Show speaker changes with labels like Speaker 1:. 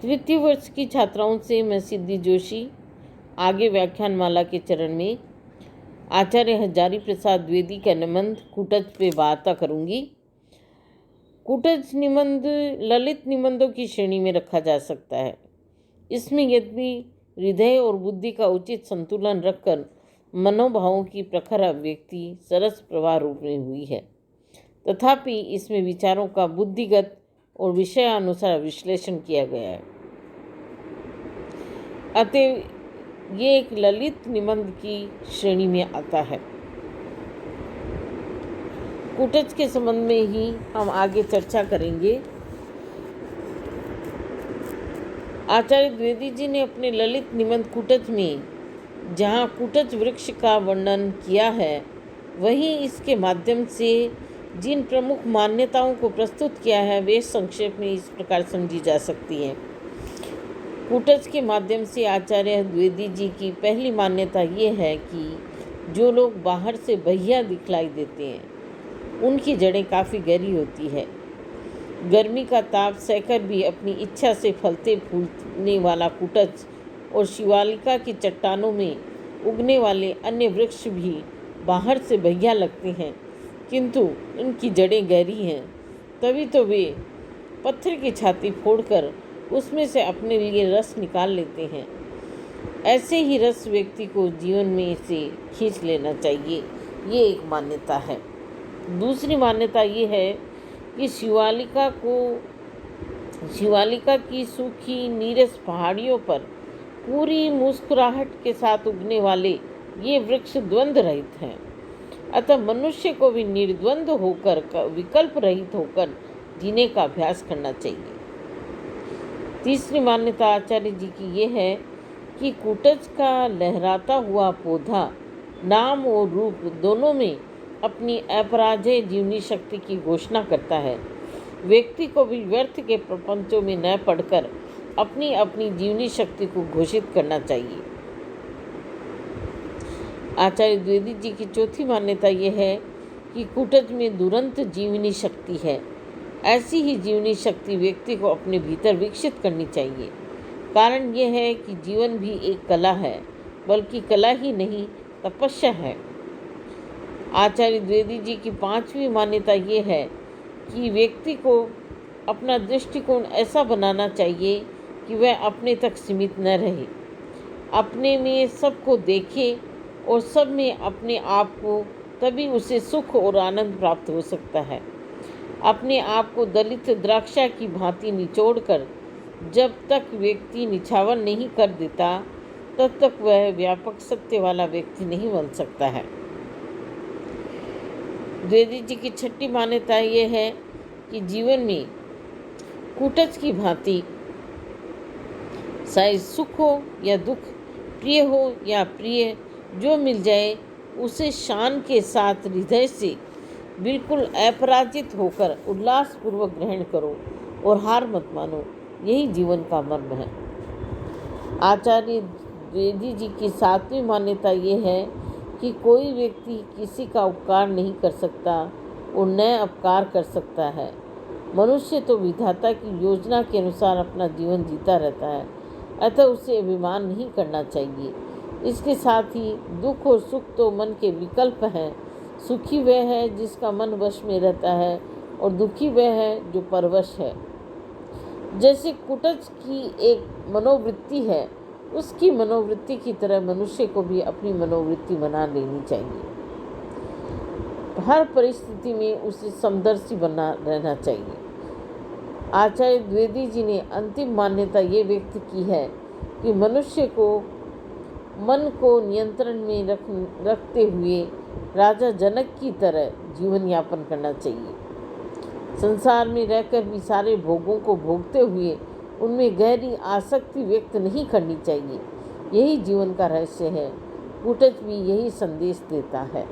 Speaker 1: तृतीय वर्ष की छात्राओं से मैं सिद्धि जोशी आगे व्याख्यानमाला के चरण में आचार्य हजारी प्रसाद द्विवेदी का निबंध कुटज पे वार्ता करूंगी। कुटज निबंध ललित निबंधों की श्रेणी में रखा जा सकता है। इसमें यदि हृदय और बुद्धि का उचित संतुलन रखकर मनोभावों की प्रखर अभिव्यक्ति सरस प्रवाह रूप में हुई है, तथापि इसमें विचारों का बुद्धिगत और विषयानुसार विश्लेषण किया गया है। अतः ये एक ललित निबंध की श्रेणी में आता है। कुटज के संबंध में ही हम आगे चर्चा करेंगे। आचार्य द्विवेदी जी ने अपने ललित निबंध कुटज में जहाँ कुटज वृक्ष का वर्णन किया है, वहीं इसके माध्यम से जिन प्रमुख मान्यताओं को प्रस्तुत किया है वे संक्षेप में इस प्रकार समझी जा सकती हैं। कुटज के माध्यम से आचार्य द्विवेदी जी की पहली मान्यता ये है कि जो लोग बाहर से बहिया दिखलाई देते हैं उनकी जड़ें काफ़ी गहरी होती है। गर्मी का ताप सहकर भी अपनी इच्छा से फलते फूलने वाला कुटज और शिवालिका की चट्टानों में उगने वाले अन्य वृक्ष भी बाहर से बहिया लगते हैं, किंतु उनकी जड़ें गहरी हैं। तभी तो वे पत्थर की छाती फोड़कर उसमें से अपने लिए रस निकाल लेते हैं। ऐसे ही रस व्यक्ति को जीवन में से खींच लेना चाहिए, ये एक मान्यता है। दूसरी मान्यता ये है कि शिवालिका की सूखी नीरस पहाड़ियों पर पूरी मुस्कुराहट के साथ उगने वाले ये वृक्ष द्वंद्व रहित हैं। अतः मनुष्य को भी निर्द्वंद होकर, विकल्प रहित होकर जीने का अभ्यास करना चाहिए। तीसरी मान्यता आचार्य जी की ये है कि कुटज का लहराता हुआ पौधा नाम और रूप दोनों में अपनी अपराजेय जीवनी शक्ति की घोषणा करता है। व्यक्ति को भी व्यर्थ के प्रपंचों में न पड़कर अपनी अपनी जीवनी शक्ति को घोषित करना चाहिए। आचार्य द्विवेदी जी की चौथी मान्यता ये है कि कुटज में दुरंत जीवनी शक्ति है। ऐसी ही जीवनी शक्ति व्यक्ति को अपने भीतर विकसित करनी चाहिए। कारण यह है कि जीवन भी एक कला है, बल्कि कला ही नहीं तपस्या है। आचार्य द्विवेदी जी की पांचवी मान्यता ये है कि व्यक्ति को अपना दृष्टिकोण ऐसा बनाना चाहिए कि वह अपने तक सीमित न रहे, अपने में सबको देखे और सब में अपने आप को, तभी उसे सुख और आनंद प्राप्त हो सकता है। अपने आप को दलित द्राक्षा की भांति निचोड़कर जब तक व्यक्ति निछावर नहीं कर देता, तब तक वह व्यापक सत्य वाला व्यक्ति नहीं बन सकता है। द्विवेदी जी की छठी मान्यता ये है कि जीवन में कुटज की भांति चाहे सुख हो या दुख, प्रिय हो या अप्रिय, जो मिल जाए उसे शान के साथ हृदय से बिल्कुल अपराजित होकर उल्लासपूर्वक ग्रहण करो और हार मत मानो। यही जीवन का मर्म है। आचार्य द्विवेदी जी की सातवीं मान्यता ये है कि कोई व्यक्ति किसी का उपकार नहीं कर सकता और न अपकार कर सकता है। मनुष्य तो विधाता की योजना के अनुसार अपना जीवन जीता रहता है, अतः उसे अभिमान नहीं करना चाहिए। इसके साथ ही दुख और सुख तो मन के विकल्प हैं। सुखी वह है जिसका मन वश में रहता है और दुखी वह है जो परवश है। जैसे कुटज की एक मनोवृत्ति है, उसकी मनोवृत्ति की तरह मनुष्य को भी अपनी मनोवृत्ति बना लेनी चाहिए। हर परिस्थिति में उसे समदर्शी बना रहना चाहिए। आचार्य द्विवेदी जी ने अंतिम मान्यता ये व्यक्त की है कि मनुष्य को मन को नियंत्रण में रखते हुए राजा जनक की तरह जीवन यापन करना चाहिए। संसार में रहकर भी सारे भोगों को भोगते हुए उनमें गहरी आसक्ति व्यक्त नहीं करनी चाहिए। यही जीवन का रहस्य है। कुटज भी यही संदेश देता है।